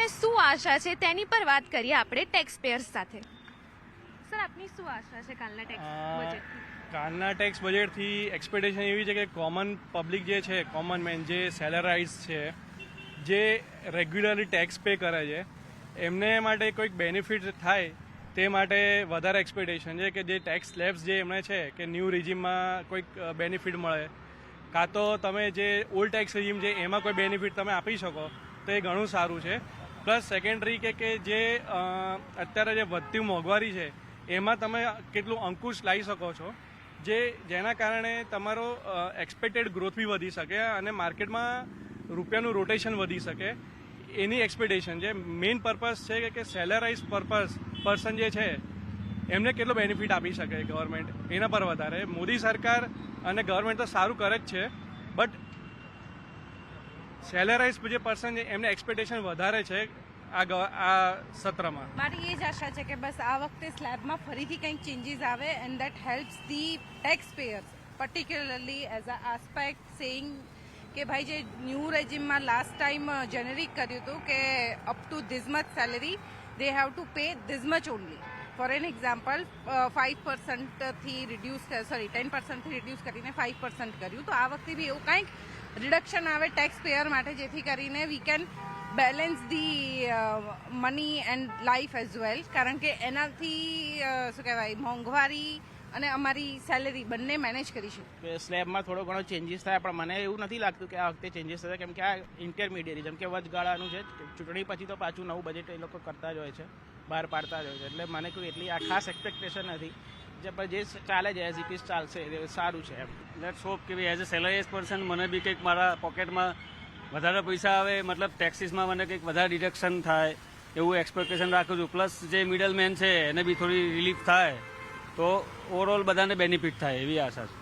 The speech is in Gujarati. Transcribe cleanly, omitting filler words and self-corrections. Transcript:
સામે શું આશા છે તેની પર વાત કરીએ આપણે ટેક્સ પેયર્સ સાથે. સર, આપની શું આશા છે કાલના ટેક્સ બજેટથી? કાલના ટેક્સ બજેટથી એક્સપેક્ટેશન એવી છે કે કોમન પબ્લિક જે છે, કોમન મેન જે સેલરાઇઝ છે, જે રેગ્યુલરલી ટેક્સ પે કરે છે, એમને માટે કોઈક બેનિફિટ થાય તે માટે વધારે એક્સપેક્ટેશન છે કે જે ટેક્સ સ્લેબ્સ જે એમને છે કે ન્યૂ રિજીમમાં કોઈક બેનિફિટ મળે, કાં તો તમે જે ઓલ્ડ ટેક્સ રિજીમ છે એમાં કોઈ બેનિફિટ તમે આપી શકો તો એ ઘણું સારું છે. પ્લસ સેકન્ડરી કે જે અત્યારે જે વધતી મોંઘવારી છે એમાં તમે કેટલું અંકુશ લાવી શકો છો, જેના કારણે તમારો એક્સપેક્ટેડ ગ્રોથ બી વધી શકે અને માર્કેટમાં રૂપિયાનું રોટેશન વધી શકે, એની એક્સપેક્ટેશન છે. મેઇન પર્પઝ છે કે સેલરાઇઝ પર્સન જે છે એમને કેટલો બેનિફિટ આપી શકે ગવર્મેન્ટ, એના પર વધારે. મોદી સરકાર અને ગવર્મેન્ટ તો સારું કરે જ છે, બટ સેલરાઇઝ જે પર્સન છે એમને એક્સપેક્ટેશન વધારે છે આ સત્રમાં. મારી એ જ આશા છે કે બસ આ વખતે સ્લેબમાં ફરીથી કંઈક ચેન્જીસ આવે and that helps the tax payers, particularly as a aspect saying કે ભાઈ જે ન્યૂ રેજીમમાં લાસ્ટ ટાઈમ જેનેરિક કર્યું હતું કે up to this much salary they have to pay this much only. For an example 5%થી રિડ્યુસ 10%થી રિડ્યુસ કરીને 5% કર્યું. તો આ વખતે બી એવું કંઈક રિડક્શન આવે ટેક્સ પેયર માટે, જેથી કરીને we can balance the money and life as well. કારણ કે એનાથી શું કહેવાય, મોંઘવારી અને અમારી સેલેરી બંને મેનેજ કરી શકીએ. સ્લેબમાં થોડો ઘણો ચેન્જીસ થાય, પણ મને એવું નથી લાગતું કે આ વખતે ચેન્જીસ થશે, કેમ કે આ ઇન્ટરમીડિયેટ જેમ કે વચગાળાનું છે. ચૂંટણી પછી તો પાછું નવું બજેટ એ લોકો કરતા જ હોય છે, બહાર પાડતા જ હોય છે. એટલે મને કોઈ એટલી આ ખાસ એક્સપેક્ટેશન નથી. જે ચાલે છે એઝ ઇટ ઇઝ ચાલશે, એ સારું છે એમ. લેટ્સ હોપ કે ભાઈ એઝ અ સેલરીઝ પર્સન મને બી કંઈક મારા પોકેટમાં વધારે પૈસા આવે, મતલબ ટેક્સીસમાં મને કંઈક વધારે ડિડક્શન થાય એવું એક્સપેક્ટેશન રાખું છું. પ્લસ જે મિડલ મેન છે એને બી થોડી રિલીફ થાય તો ઓવરઓલ બધાને બેનિફિટ થાય એવી આશા છે.